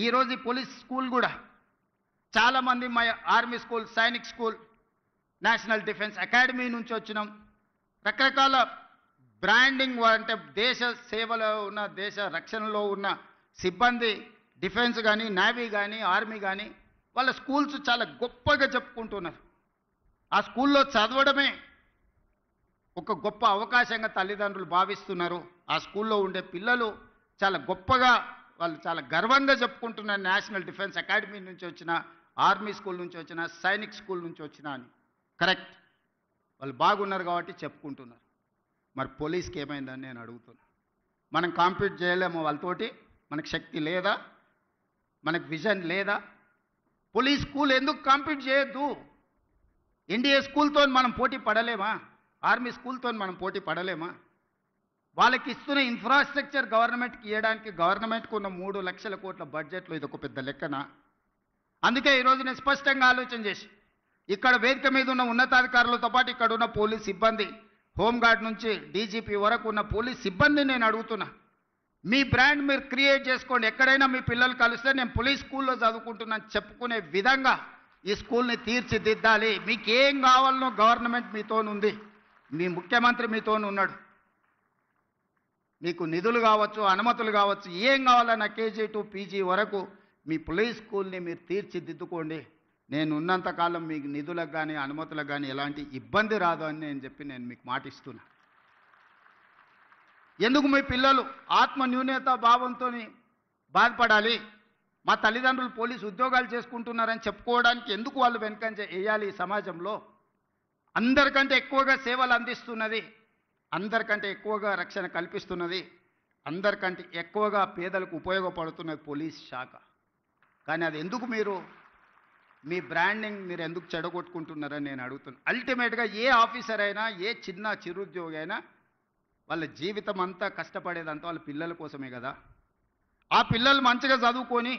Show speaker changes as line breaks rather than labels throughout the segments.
ఈరోజు ఈ police school కూడా చాలామంది మా army school, Sainik school, national defence academy నుంచి వచ్చినాం. రకరకాల బ్రాండింగ్ అంటే దేశ సేవలో ఉన్న, దేశ రక్షణలో ఉన్న సిబ్బంది, డిఫెన్స్ కానీ, నేవీ కానీ, ఆర్మీ కానీ వాళ్ళ స్కూల్స్ చాలా గొప్పగా చెప్పుకుంటున్నారు. ఆ స్కూల్లో చదవడమే ఒక గొప్ప అవకాశంగా తల్లిదండ్రులు భావిస్తున్నారు. ఆ స్కూల్లో ఉండే పిల్లలు చాలా గొప్పగా, వాళ్ళు చాలా గర్వంగా చెప్పుకుంటున్నారు, నేషనల్ డిఫెన్స్ అకాడమీ నుంచి వచ్చిన, ఆర్మీ స్కూల్ నుంచి వచ్చిన, సైనిక్ స్కూల్ నుంచి వచ్చిన అని. కరెక్ట్, వాళ్ళు బాగున్నారు కాబట్టి చెప్పుకుంటున్నారు. మరి పోలీస్కి ఏమైందని నేను అడుగుతున్నా. మనం కాంపీట్ చేయలేము వాళ్ళతోటి? మనకు శక్తి లేదా? మనకు విజన్ లేదా? పోలీస్ స్కూల్ ఎందుకు కాంపీట్ చేయొద్దు? ఎన్డీఏ స్కూల్తో మనం పోటీ పడలేమా? ఆర్మీ స్కూల్తో మనం పోటీ పడలేమా? వాళ్ళకి ఇస్తున్న ఇన్ఫ్రాస్ట్రక్చర్ గవర్నమెంట్కి ఇవ్వడానికి గవర్నమెంట్కు ఉన్న 3 లక్షల కోట్ల బడ్జెట్లో ఇది ఒక పెద్ద లెక్కన. అందుకే ఈరోజు నేను స్పష్టంగా ఆలోచన చేసి ఇక్కడ వేదిక మీద ఉన్న ఉన్నతాధికారులతో పాటు ఇక్కడ ఉన్న పోలీస్ సిబ్బంది, హోంగార్డ్ నుంచి డీజీపీ వరకు ఉన్న పోలీస్ సిబ్బంది నేను అడుగుతున్నా, మీ బ్రాండ్ మీరు క్రియేట్ చేసుకోండి. ఎక్కడైనా మీ పిల్లలు కలిస్తే నేను పోలీస్ స్కూల్లో చదువుకుంటున్నాను చెప్పుకునే విధంగా ఈ స్కూల్ని తీర్చిదిద్దాలి. మీకు ఏం కావాలనో గవర్నమెంట్ మీతోనుంది, మీ ముఖ్యమంత్రి మీతోనున్నాడు. మీకు నిధులు కావచ్చు, అనుమతులు కావచ్చు, ఏం కావాలన్నా కేజీ టు పీజీ వరకు మీ పోలీస్ స్కూల్ని మీరు తీర్చిదిద్దుకోండి. నేను ఉన్నంతకాలం మీకు నిధులకు కానీ అనుమతులకు కానీ ఎలాంటి ఇబ్బంది రాదు అని నేను మీకు మాటిస్తున్నా. ఎందుకు మీ పిల్లలు ఆత్మ న్యూనత భావంతో బాధపడాలి? మా తల్లిదండ్రులు పోలీసు ఉద్యోగాలు చేసుకుంటున్నారని చెప్పుకోవడానికి ఎందుకు వాళ్ళు వెనుకంజ వేయాలి? ఈ సమాజంలో అందరికంటే ఎక్కువగా సేవలు అందిస్తున్నది, అందరికంటే ఎక్కువగా రక్షణ కల్పిస్తున్నది, అందరికంటే ఎక్కువగా పేదలకు ఉపయోగపడుతున్నది పోలీస్ శాఖ. కానీ అది ఎందుకు మీరు మీ బ్రాండింగ్ మీరు ఎందుకు చెడగొట్టుకుంటున్నారని నేను అడుగుతున్నాను. అల్టిమేట్గా ఏ ఆఫీసర్ అయినా, ఏ చిన్న చిరుద్యోగి అయినా వాళ్ళ జీవితం అంతా కష్టపడేదంతా వాళ్ళ పిల్లల కోసమే కదా. ఆ పిల్లలు మంచిగా చదువుకొని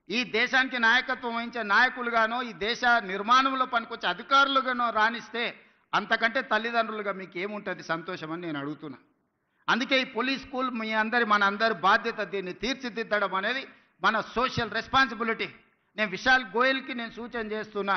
ఈ దేశానికి నాయకత్వం వహించే నాయకులుగానో, ఈ దేశ నిర్మాణంలో పనికొచ్చే అధికారులుగానో రాణిస్తే అంతకంటే తల్లిదండ్రులుగా మీకు ఏముంటుంది సంతోషం అని నేను అడుగుతున్నా. అందుకే ఈ పోలీస్ స్కూల్ మన అందరి బాధ్యత. దీన్ని తీర్చిదిద్దడం అనేది మన సోషల్ రెస్పాన్సిబిలిటీ. నేను విశాల్ గోయల్కి నేను సూచన చేస్తున్నా,